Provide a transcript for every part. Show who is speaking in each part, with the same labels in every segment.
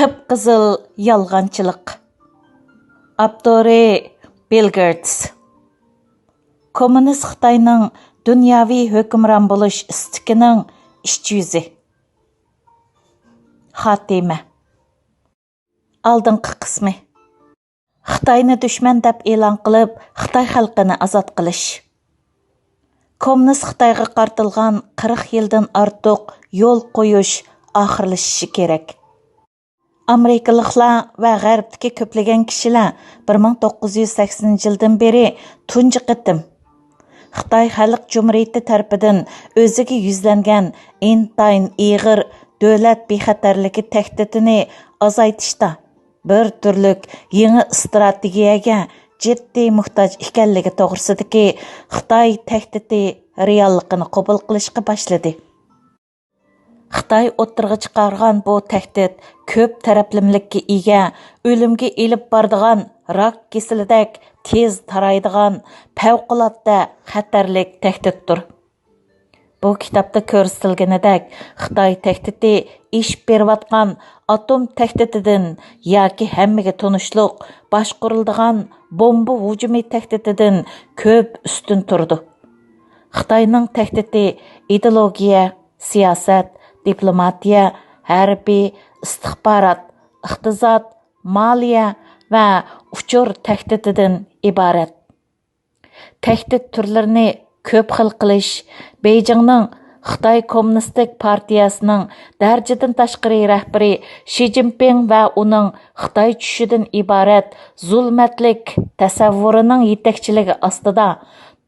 Speaker 1: قىپقىزىل يالغانچىلىق. ئاپتورى Bill Gertz. Kommunist Xitayning dunyoviy hukmron bo'lish istikining ishchi yuzi. Xatىمە. Алдыңғы qismi. Xitayni dushman deb e'lon qilib, Xitoy xalqini ozod qilish. Kommunist Xitoyga qartilgan 40 yildan ortiq yo'l qo'yish oxirlashishi kerak. Amerikaliklar va g'arbdagi ko'plagan kishilar 1980 yildan beri tunji qitim Xitoy Xalq Jumhuriyati tarafidan o'ziga yuzlangan intayin ig'ir davlat bexatarligi tahdidini azaytishda bir turlik yangi strategiyaga jiddiy muhtoj ekanligi to'g'risidagi Xitoy tahdidi realligini qabul qilishga boshladi. Xitoy o'ttirg'i chiqargan bu tahdid ko'p taraflimlikka ega, o'limga elib boradigan rak kasalidek tez taraydigan favqulodda xatarlik tahdiddir. Bu kitobda ko'rsatilganidek, Xitoy tahdidi ish berayotgan atom tahdididan yoki hammaga tunishliq boshqariladigan bomba hujumi tahdididan ko'p ustun turdi. Xitoyning tahdidi ideologiya, siyosat, diplomatiya, harbiy, istixborot, iqtisod, moliya va uchur tahdididan iborat. Tahdid turlarini ko'p xil qilish Beijingning Xitoy Kommunistik partiyasining darjadan tashqari rahbari Shi Jinping va uning Xitoy tushidan iborat zulmatlik tasavvurining yetakchiligi ostida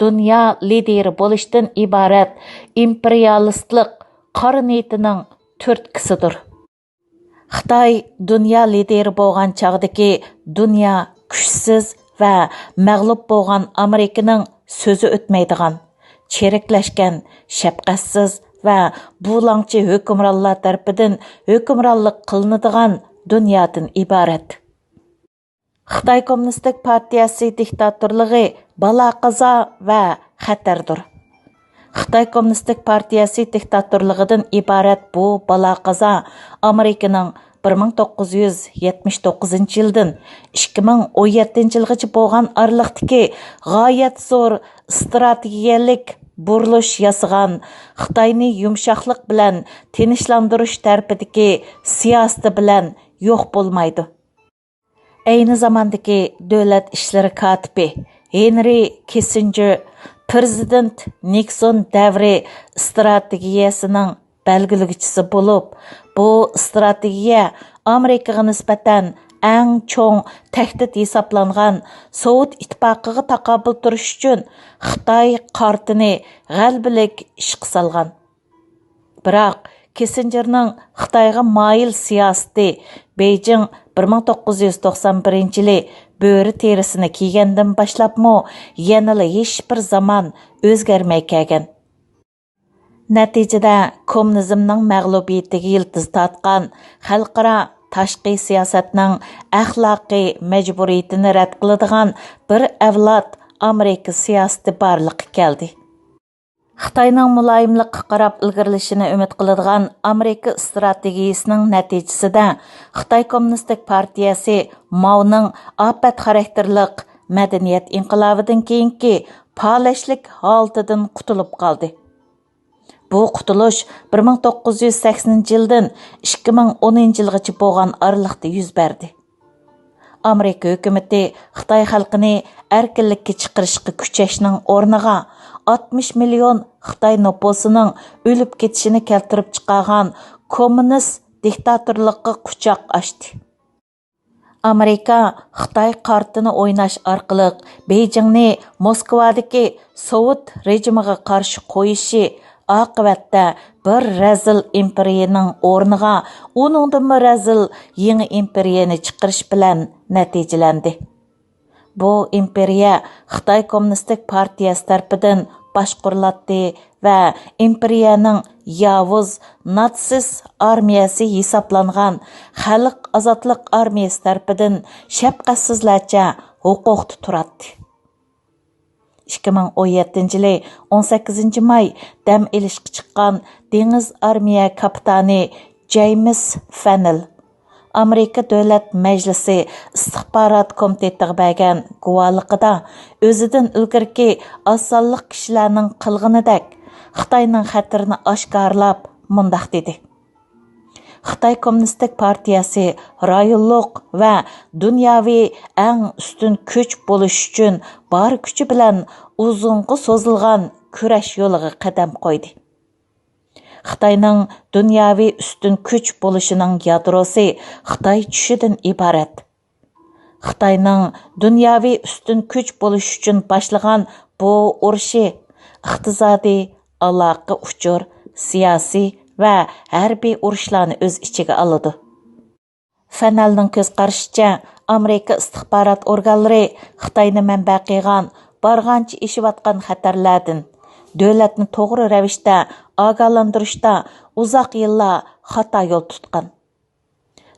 Speaker 1: dunyo lideri bo'lishdan iborat imperialistlik qora niyatining turtkisidir. Xitoy dunyo lideri bo'lgan chog'dagi dunyo kuchsiz va mag'lub bo'lgan Amerikaning so'zi o'tmaydigan, cheriklashgan, shafqatsiz va bulangchi hukmronlar tarafidan hukmronlik qilinadigan dunyodan iborat. Xitoy Kommunistik partiyasi diktatorligi balo-qazo va xatardir. Xitoy Kommunistik partiyasi diktatorligidan iborat bu balo-qazo Amerikaning 1979 yildan 2017 yilgacha bo'lgan oraliqdagi g'oyat zo'r strategiyalik burilish yasagan Xitoyni yumshoqlik bilan tinchlantirish tarafidagi siyosati bilan yo'q bo'lmaydi. Ayni zamondagi davlat ishlari kotibi Henry Kissinger Prezident Nixon davri strategiyasining belgilug'ichisi bo'lib, bu strategiya Amerikaga nisbatan eng cho'ng tahdid hisoblangan Sovet ittifoqiga taqobil turish uchun Xitoy qartini g'albilik ishga solgan. Biroq Kissingerning Xitoyga moyil siyosati Beijing 1991 yili bo'ri terisini kiygandan boshlabmi yanada hech bir zamon o'zgarmay kelgan. Natijada kommunizmning mag'lubiyatiga yildiz tortgan xalqaro tashqi siyosatning axloqiy majburiyatini rad qiladigan bir avlod Amerika siyosati borliqqa keldi. Xitoyning muloyimlikqa qarab ilgarilishini umid qiladigan Amerika strategiyasining natijasida Xitoy Kommunistik partiyasi Maoning ofat xarakterlik madaniyat inqilobidan keyingi palashlik holatidan qutulib qoldi. Bu qutulish 1980 yildan 2010 yilgacha bo'lgan oraliqda yuz berdi. Amerika hukumati Xitoy xalqini erkinlikka chiqarishga kuchashning o'rniga 60 million Xitoy nupusining o'lib ketishini keltirib chiqargan kommunist diktatorlikqa quchoq ochdi. Amerika Xitoy qartini o'ynash orqali Beijingni Moskvadagi Sovet rejimiga qarshi qo'yishi oqibatda bir razil imperiyaning o'rniga uningdan razil yangi imperiyani chiqarish bilan natijalandi. Bu imperiya Xitoy Kommunistik partiyasi tarafidan boshqariladi va imperiyaning yovuz natsist armiyasi hisoblangan xalq ozodlik armiyasi tarafidan shafqatsizlarcha huquqda turadi. 2017 yili 18 may dam ilishga chiqqan dengiz armiya kapitani James Fennell Amerika Dövlət Məclisi İstihbarat Komitetiga bergan guvohligida o'zidan ilgirki osonliq kishilarning qilganidek Xitoyning xatirini oshkorlab mundaq dedi. Xitoy Kommunistik Partiyasi rayonluq va dunyoviy eng ustun kuch bo'lish uchun bor kuchi bilan uzunga so'zilgan kurash yo'liga qadam qo'ydi. Xitoyning dunyoviy ustun kuch bo'lishining yadrosi Xitoy tushidan iborat. Xitoyning dunyoviy ustun kuch bo'lish uchun boshlagan bu urushi iqtisodiy, aloqa uchur, siyosiy va harbiy urushlarni o'z ichiga oladi. Fanalning ko'z qarashicha Amerika istihbarat organlari Xitoyni manba qilgan barg'ancha eshiyotgan xatarlardan davlatni to'g'ri ravishda ogohlantirishda uzoq yillar xato yo'l tutgan.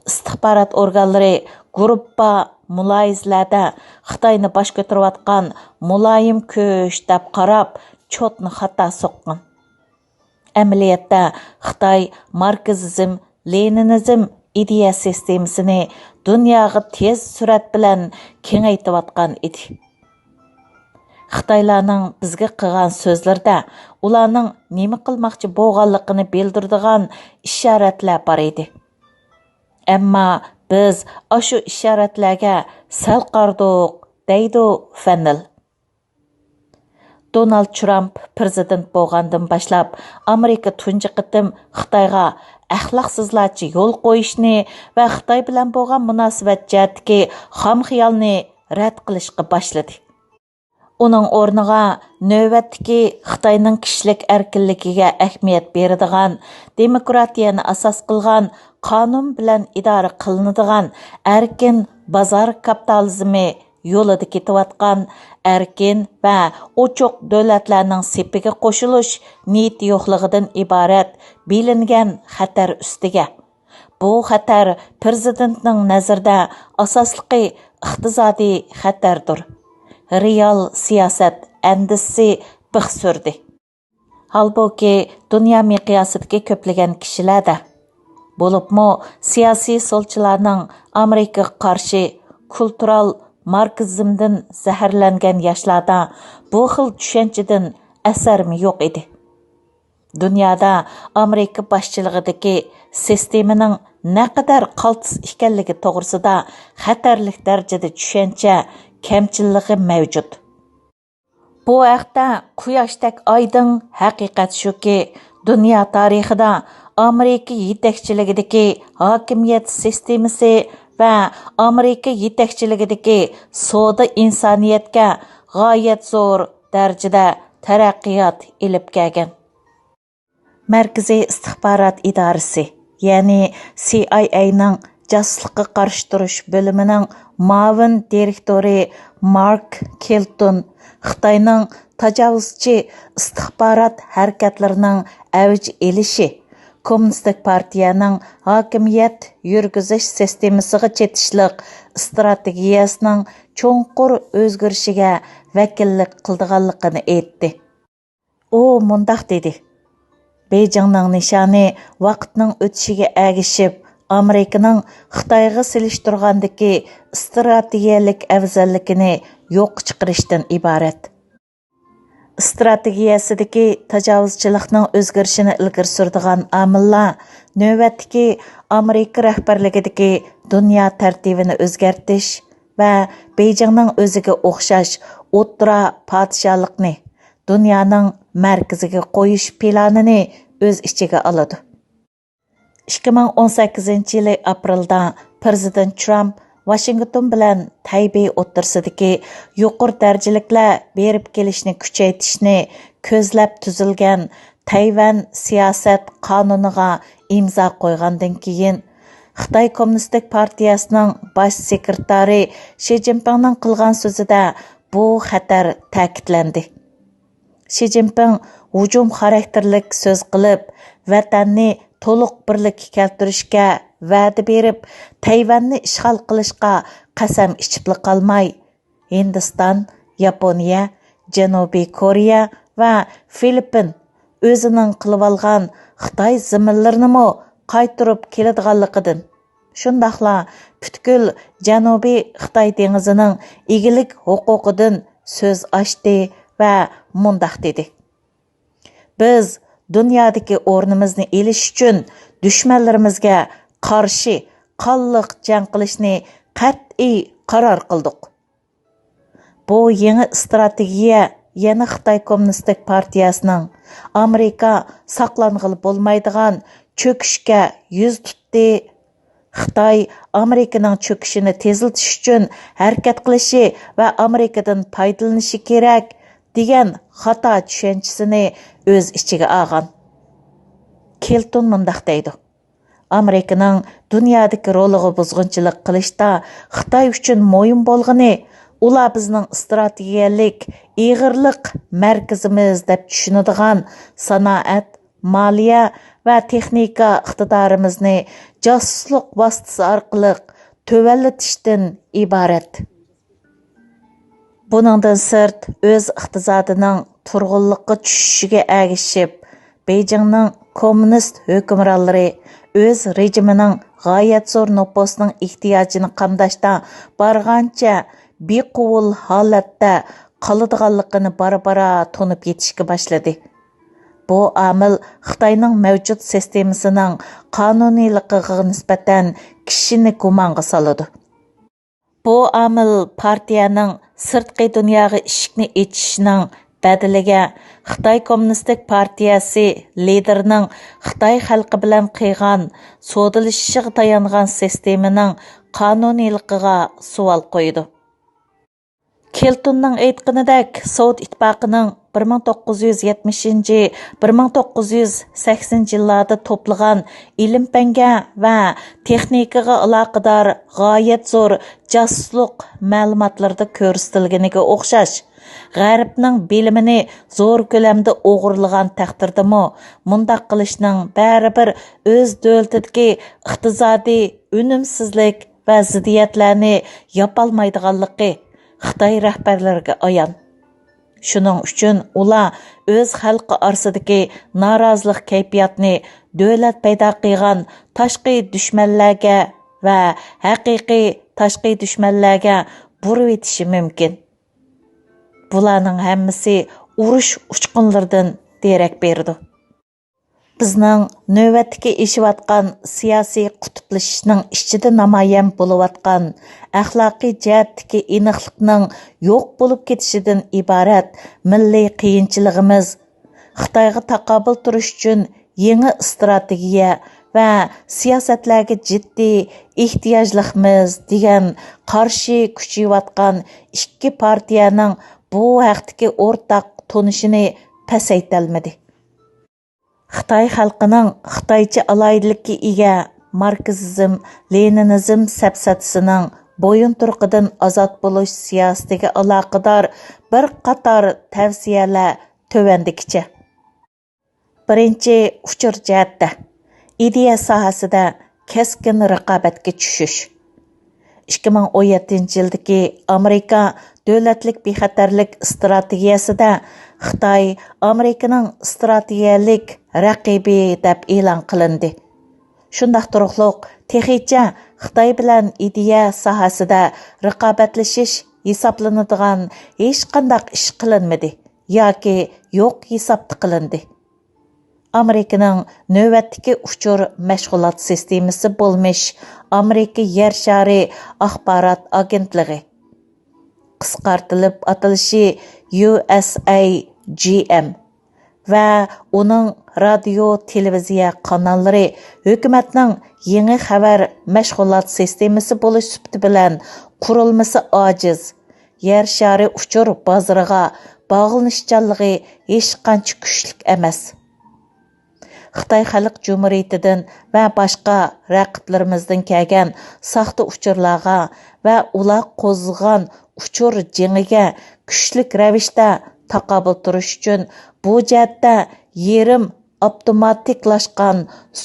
Speaker 1: İstihbarat organlari gruppa muloyizlarda Xitoyni bosh ko'tarayotgan muloyim kuch deb qarab chotni xato so'qqan. Amaliyotda Xitoy marksizm, leninizm ideya sistemasini dunyoga tez surat bilan kengaytirayotgan edi. Xitoylarning bizga qilgan so'zlarda ularning nima qilmoqchi bo'lganligini bildiradigan ishoratlar bor edi. Ammo biz shu ishoratlarga sal qardoq deydi Fanel. Donald Trump prezident bo'lgandan boshlab Amerika tunji qitim Xitoyga axloqsizlarcha yo'l qo'yishni va Xitoy bilan bo'lgan munosabat jihatdagi xom xiyolni rad qilishga boshladi. Uning o'rniga navbatdagi Xitoyning kishilik erkinligiga ahamiyat beradigan, demokratiyani asos qilgan, qonun bilan idora qilinadigan erkin bozor kapitalizmi yo'lida ketayotgan erkin va ochiq davlatlarning sepiga qo'shilish niyati yo'qligidan iborat bilingan xatar ustiga. Bu xatar prezidentning nazarida asosliqi iqtisodiy xatardir. Real siyosat andisi bix surdi. Halbuki dunyo miqyosidagi ko'plagan kishilarda bo'libmi siyosiy solchilarning Amerikaga qarshi kultural marksizmdan zaharlangan yoshlarda bu xil tushunchadan asarmi yo'q edi. Dunyoda Amerika boshchiligidagi sistemaning naqadar qaltis ekanligi to'g'risida xatarlik darajada tushuncha kamchilligi mavjud. Bu haqda quyoshdek oydin haqiqat shuki, dunyo tarixida Amerika yetakchiligidagi hokimiyat sistemasi va Amerika yetakchiligidagi savdo insoniyatga g'oyat zo'r darajada taraqqiyot ilib kelgan. Markaziy istihbarat idorasi, ya'ni CIA'ning jasuslikqa qarshi turish bo'limining muavin direktori Mark Kelton Xitoyning tajovuzchi istihbarat harakatlarining avj elishi, Kommunistik partiyaning hokimiyat yurgizish sistemasiga chetishliq strategiyasining cho'nqur o'zgarishiga vakillik qildiganligini aytdi. U mundaq dedi: Beijingning nishoni vaqtning o'tishiga ergishib, Amerikaning Xitoyga silishtirgandagi strategiyalik afzalligini yo'q chiqarishdan iborat. Strategiyasidagi tajovuzchilikning o'zgarishini ilgari suradigan omillar navbatdagi Amerika rahbarligidagi dunyo tartibini o'zgartirish va Beijingning o'ziga o'xshash o'ttira podshohlikni dunyoning markaziga qo'yish planini o'z ichiga oladi. 2018 yili aprelda prezident Trump Washington bilan Taybey o'ttirsidagi yuqori darajaliklar berib kelishni kuchaytirishni ko'zlab tuzilgan Tayvan siyosat qonuniga imzo qo'ygandan keyin Xitoy Kommunistik Partiyasining bosh sekretari Shi Jinpingning qilgan so'zida bu xatar ta'kidlandi. Shi Jinping hujum xarakterlik so'z qilib, vatanni to'liq birlikka keltirishga va'da berib, Tayvanni ishg'ol qilishga qasam ichib qolmay, Hindiston, Yaponiya, Janubiy Koreya va Filippin o'zining qilib olgan Xitoy ziminlarini qaytirib keladiganligidan shundaqla butkul Janubiy Xitoy dengizining egilik huquqidan so'z ochdi va mundaq dedi. Biz dunyodagi o'rnimizni elish uchun dushmanlarimizga qarshi qonliq jang qilishni qat'iy qaror qildik. Bu yangi strategiya yana Xitoy Kommunistik partiyasining Amerika saqlanğılı bo'lmaydigan cho'kishga yuz tutdi. Xitoy Amerikaning cho'kishini tezlatish uchun harakat qilishi va Amerikadan foydalanishi kerak degan xato tushanchisini o'z ichiga olgan. Kelton mundaq deydi. Amerikaning dunyodagi roliga buzg'unchilik qilishda Xitoy uchun mo'yin bo'lgani ular bizning strategiyalik ig'irlik markazimiz deb tushunadigan sanoat, moliya va texnika iqtidorimizni josuslik vositasi orqali tövallatishdan iborat. Buningdan sirt o'z iqtisodining turg'unlikqa tushishiga ergishib, Beijingning kommunist hukmronlari o'z rejimining g'oyat zo'r nopusning ehtiyojini qamdashda bargancha bequvul holatda qoladiganligini bara-bara tonib yetishga boshladi. Bu amil Xitoyning mavjud sistemasining qonuniyligiga nisbatan kishini gumonga soladi. Bu amil partiyaning sirtqi dunyoga eshikni ochishining badiliga Xitoy Kommunistik partiyasi liderining Xitoy xalqi bilan qilgan so'dalashishga tayangan sistemaning qonuniyligiga savol qo'ydi. Keltonning aytganidek, Sovet ittifoqining 1970-1980 yillarda to'plagan ilm-fanga va texnikaga aloqador g'oyat zo'r josuslik ma'lumotlarida ko'rsatilganiga o'xshash, G'arbning bilimini zo'r ko'lamda o'g'irlagan taqdirdami, mundaq qilishning baribir o'z davlatidagi iqtisodiy unumsizlik va ziddiyatlarni yopolmaydiganligi Xitoy rahbarlariga ayon. Shuning uchun ular o'z xalqi orasidagi norozilik kayfiyatini davlat paydo qilgan tashqi dushmanlarga va haqiqiy tashqi dushmanlarga burib etishi mumkin. Bularning hammasi urush uchqunlaridan derak berdi. Bizning navbatdagi eshiyotgan siyosiy qutblashishning ichida namoyon bo'layotgan axloqiy jihatdagi aniqlikning yo'q bo'lib ketishidan iborat milliy qiyinchiligimiz Xitoyga taqobil turish uchun yangi strategiya va siyosatlarga jiddiy ehtiyojligimiz degan qarshi kuchayotgan ikki partiyaning bu haqdagi o'rtaq tonishini pasaytalmadi. Xitoy xalqining Xitoycha aloyidalikka ega marksizm, leninizm safsatasining bo'yin turqidan ozod bo'lish siyosatiga aloqador bir qator tavsiyalar tovandikicha. Birinchi uchur jihatda ideya sohasida keskin raqobatga tushish. 2017 yildagi Amerika davlatlik bexatarlik strategiyasida Xitoy Amerikaning strategiyalik raqibi deb e'lon qilindi. Shundaq turug'liq texicha Xitoy bilan ideya sohasida raqobatlashish hisoblanadigan hech qanday ish qilinmadi yoki yo'q hisobda qilindi. Amerikaning navbatdagi uchur mashg'ulot sistemasi bo'lmish Amerika yer shari axborot agentligi, qisqartirib atalishi USAGM va uning radio televiziya kanallari hukumatning yangi xabar mashg'ulot sistemasi bo'lish sifati bilan qurilmasi ojiz, yer shari uchur bozoriga bog'lanishchanligi hech qancha kuchli emas. Xitoy Xalq Cumhuriyetidan va boshqa raqiblarimizdan kelgan saxta uchurlarga va ular qo'zg'agan uchur jengiga kuchlik ravishda taqobil turish uchun bu jihatda yerim avtomatiklashgan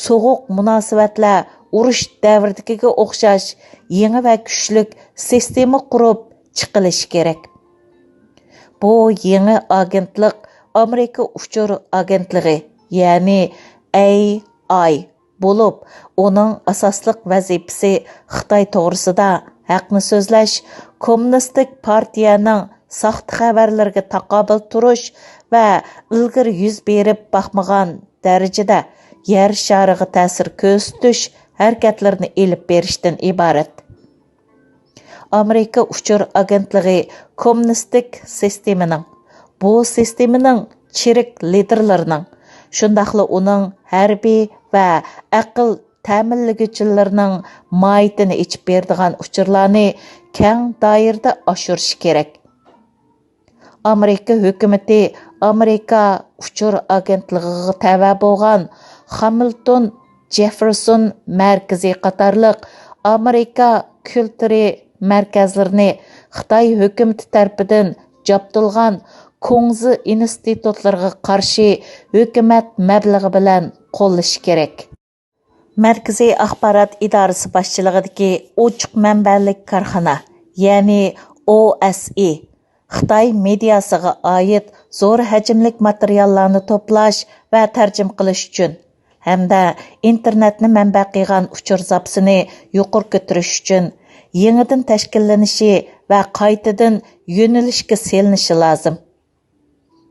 Speaker 1: so'g'uq munosabatlar urush davridagiga o'xshash yangi va kuchlik sistema qurib chiqilishi kerak. Bu yangi agentlik Amerika uchur agentligi, ya'ni AI bo'lib, uning asosliq vazifasi Xitoy to'g'risida haqni so'zlash, kommunistik partiyaning saxta xabarlarga taqobil turish va ilgari yuz berib baxmagan darajada yer shariga ta'sir ko'rsatish harakatlarini elib berishdan iborat. Amerika uchur agentligi kommunistik sistemaning, bu sistemaning chirik liderlarining, shundaqla uning harbiy va aql ta'minlaguvchilarining moyitini ichib berdigan uchurlarni keng doirada oshirish kerak. Amerika hukumati Amerika uchur agentligiga tava bo'lgan Hamilton Jefferson markaziy qatorliq Amerika kulturi markazlarini Xitoy hukumati tarafidan joptilgan Kongzi institutlarga qarshi hukumat mablag'i bilan qo'llash kerak. Markaziy axborot idorasi boshchiligidagi ochiq manbalik korxona, ya'ni OSI, Xitoy mediasiga oid zo'r hajmlik materiallarni to'plash va tarjima qilish uchun hamda internetni manba qilgan uchur zapsini yuqori ko'tarish uchun yangidan tashkillanishi va qaytadan yo'nalishga selinishi lozim.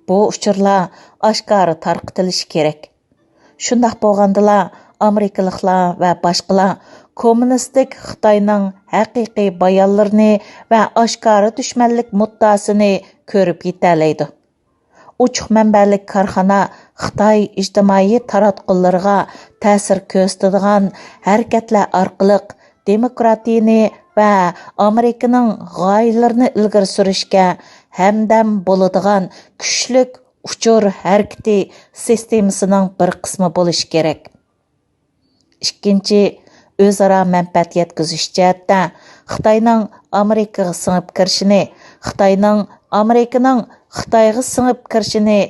Speaker 1: Bu uchurlar oshkora tarqatilishi kerak. Shundaq bo'lgandala Amerikaliklar va boshqalar kommunistik Xitoyning haqiqiy bayonlarini va oshkora dushmanlik muddaosini ko'rib yetalaydi. Uchuq manbalik korxona Xitoy ijtimoiy taratqullariga ta'sir ko'rsatadigan harakatlar orqali demokratiyani va Amerikaning g'oyalarini ilgari surishga hamdam bo'ladigan kuchlik uchur harakati sistemasining bir qismi bo'lishi kerak. Ikkinchi, o'zaro manfaat yetkazish jihatda Xitoyning Amerikaga singib kirishini, Xitoyning Amerikaning Xitoyga singib kirishini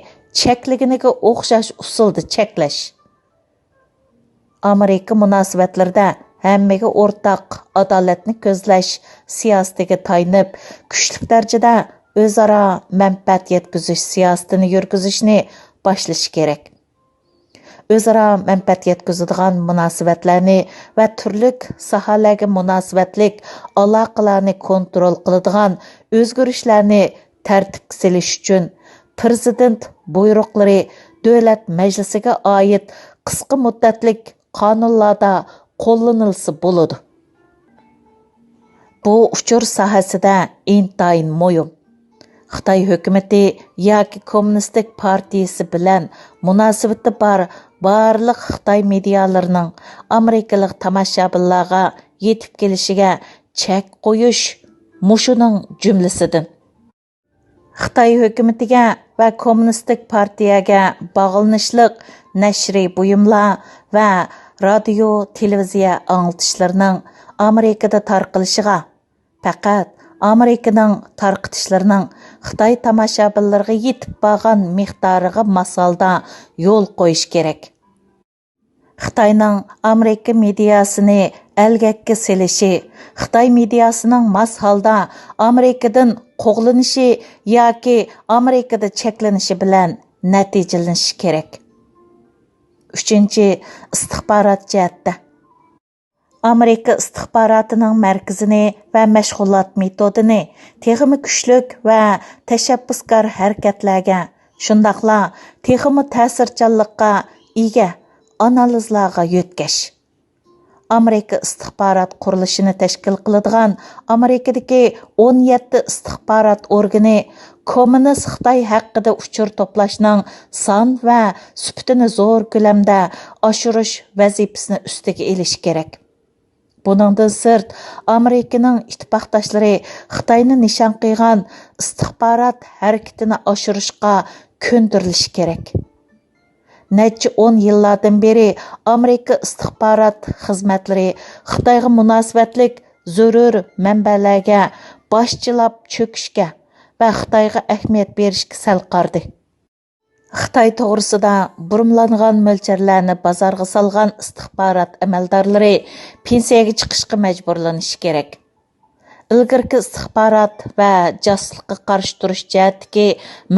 Speaker 1: cheklaganiga o'xshash usulda cheklash. Amerika munosabatlarida hammaga o'rtaq adolatni ko'zlash siyosatiga tayanib, kuchli darajada o'zaro manfaat yetkazish siyosatini yurgizishni boshlash kerak. O'zaro manfaat yetkazadigan munosabatlarni va turli sohalarga munosabatlik aloqalarni kontrol qiladigan o'zgarishlarni tartibga solish uchun prezident buyruqlari davlat majlisiga oid qisqa muddatlik qonunlarda qo'llanilsa bo'ladi. Bu uchur sohasida intayin muhim. Xitoy hukumati yoki kommunistik partiyasi bilan munosabati bor barliq Xitoy medialarining amerikalik tomoshabinlarga yetib kelishiga chek qo'yish mushuning jumlasidan. Xitoy hukumatiga va kommunistik partiyaga bog'lanishliq nashriy buyumlar va radio, televiziya anglitishlarning Amerikada tarqalishiga faqat Amerikaning tarqatishlarining Xitoy tomoshabinlariga yetib borgan miqdoriga masalda yo'l qo'yish kerak. Xitoyning Amerika mediasini algakka selishi, Xitoy mediasining mas holda Amerikadan qo'g'lanishi yoki Amerikada cheklanishi bilan natijalanishi kerak. Uchinchi, istixborot jihatda. Amerika istixborotining markazini va mashg'ulot metodini texmi kuchlik va tashabbuskor harakatlarga, shundaqla texmi ta'sirchanlikqa ega analizlarga yo'tkash. Amerika istixborot qurilishini tashkil qiladigan Amerikadagi 17 istixborot organi kommunist Xitoy haqida uchur to'plashning son va sifatini zo'r ko'lamda oshirish vazifasini ustiga olish kerak. Buningdan sirt, Amerikaning ittifoqdoshlari Xitoyni nishon qilgan istixborot harakatini oshirishga ko'ndirilishi kerak. Necha 10 yillardan beri Amerika istixborot xizmatlari Xitoyga munosabatlik zarur manbalarga boshchilab cho'kishga va Xitoyga ahamiyat berishga sal qardi. Xitoy to'g'risida burumlangan mo'ljallarni bozorga solgan istixborot amaldorlari pensiyaga chiqishga majburlanishi kerak. Ilgirki istixborot va josuslikqa qarshi turish jihatdagi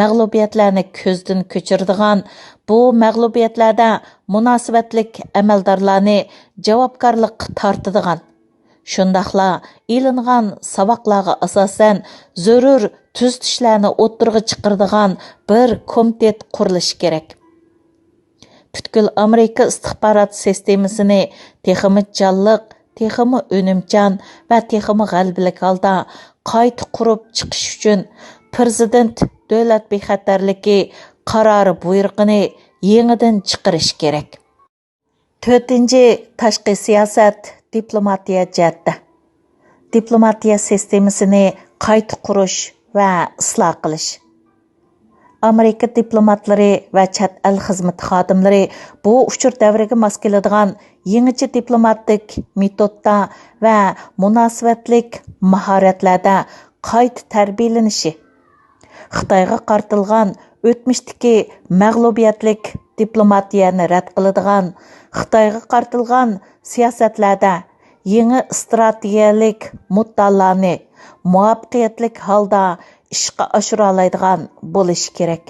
Speaker 1: mag'lubiyatlarni ko'zdan kechiradigan bu məğlubiyyətlərdə münasibətlik əməldarlarını javobgarlıqqa tortadigan, shundaqla ilingan savaqlarga asosan zarur tuzatishlarni o'ttirg'a chiqaradigan bir komitet qurilishi kerak. Butkul Amerika istixborot sistemasini texmi jonliq, texmi önümchan va texmi g'albilik holda qayta qurib chiqish uchun prezident davlat bexatarligi qarori buyrug'ini yangidan chiqarish kerak. 4-chi tashqi siyosat diplomatiya jihatda. Diplomatiya sistemasini qayta qurish va isloh qilish. Amerika diplomatlari va chet el xizmati xodimlari bu uchur davriga mos keladigan yangicha diplomatik metodda va munosabatlik mahoratlarda qayta tarbiyalanishi, Xitoyga qartilgan o'tmishdagi mag'lubiyatlik diplomatiyani rad qiladigan, Xitoyga qartilgan siyosatlarda yangi strategiyalik muddallarni muvaffaqiyatlik holda ishga oshira oladigan bo'lishi kerak.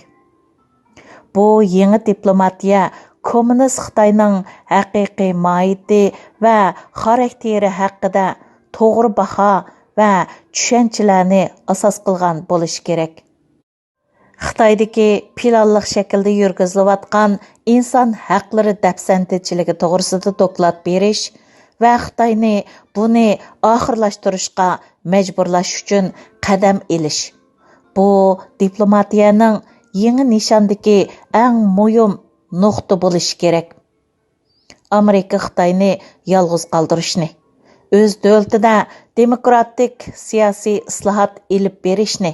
Speaker 1: Bu yangi diplomatiya kommunist Xitoyning haqiqiy mohiyati va xarakteri haqida to'g'ri baho va tushunchalarni asos qilgan bo'lishi kerak. Xitoydagi planliq shaklda yurgizilayotgan inson haqlari dafsandichiligi to'g'risida doklad berish va Xitoyni buni oxirlashtirishga majburlash uchun qadam elish. Bu diplomatiyaning yangi nishondagi eng muhim nuqta bo'lishi kerak. Amerika Xitoyni yolg'iz qoldirishni, o'z davlatida demokratik siyosiy islohot elib berishni,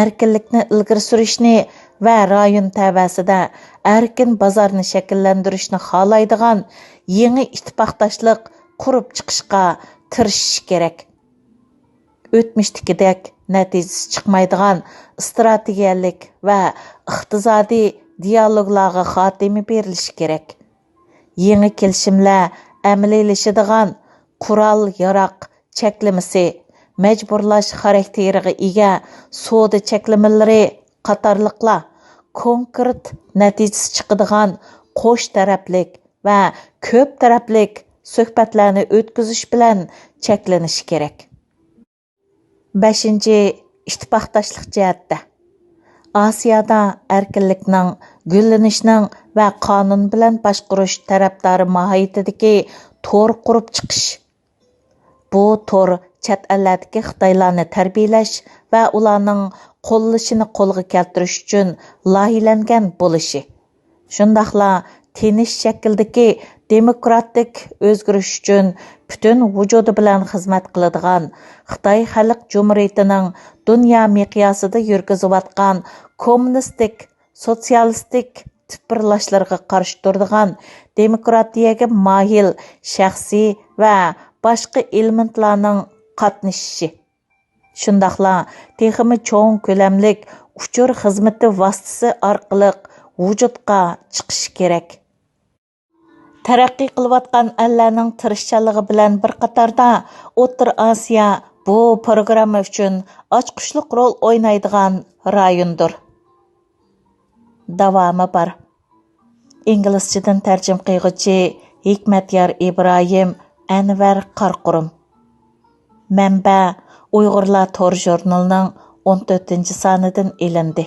Speaker 1: erkinlikni ilgari surishni va rayon tavasida erkin bozorni shakllantirishni xohlaydigan yangi ittifoqdoshlik qurib chiqishga tirishish kerak. O'tmishdagidek natijasi chiqmaydigan strategiyalik va iqtisodiy dialoglarga xotimi berilishi kerak. Yangi kelishimlar amaliylashadigan qurol yaroq cheklamasi, majburlash xarakteriga ega savdo cheklamalari qatorliqlar konkret natijasi chiqadigan qo'sh taraflik va ko'p taraflik suhbatlarni o'tkazish bilan cheklanishi kerak. 5-chi ittifoqdoshlik jihatda. Osiyoda erkinlikning, gullanishning va qonun bilan boshqarish tarafdori mohiyatidagi to'r qurib chiqish. Bu to'r chet ellardagi Xitoylarni tarbiyalash va ularning qo'llashini qo'lga keltirish uchun loyihalangan bo'lishi. Shundaqla tinish shakldagi demokratik o'zgarish uchun butun vujudi bilan xizmat qiladigan Xitoy Xalq Jumhuriyatining dunyo miqyosida yurgizayotgan kommunistik, sotsialistik tipirlashlarga qarshi turadigan demokratiyaga moyil shaxsiy va boshqa elementlarning qatnashishi. Shundaqla texmi cho'ng ko'lamlik uchur xizmati vositasi orqali vujudga chiqishi kerak. Taraqqiy qilayotgan ellarning tirishchanligi bilan bir qatorda O'rta Osiyo bu programma uchun ochqishliq rol o'ynaydigan rayondir. Davomi bor. İngilisçidən tərcüm qilğuchi ھېكمەتيار İbrahim, ئەنۋەر قاراقۇرۇم. Mənbə, Uyğurlar tor ژورنىلىنىڭ 14-ci sanidən ئېلىندى.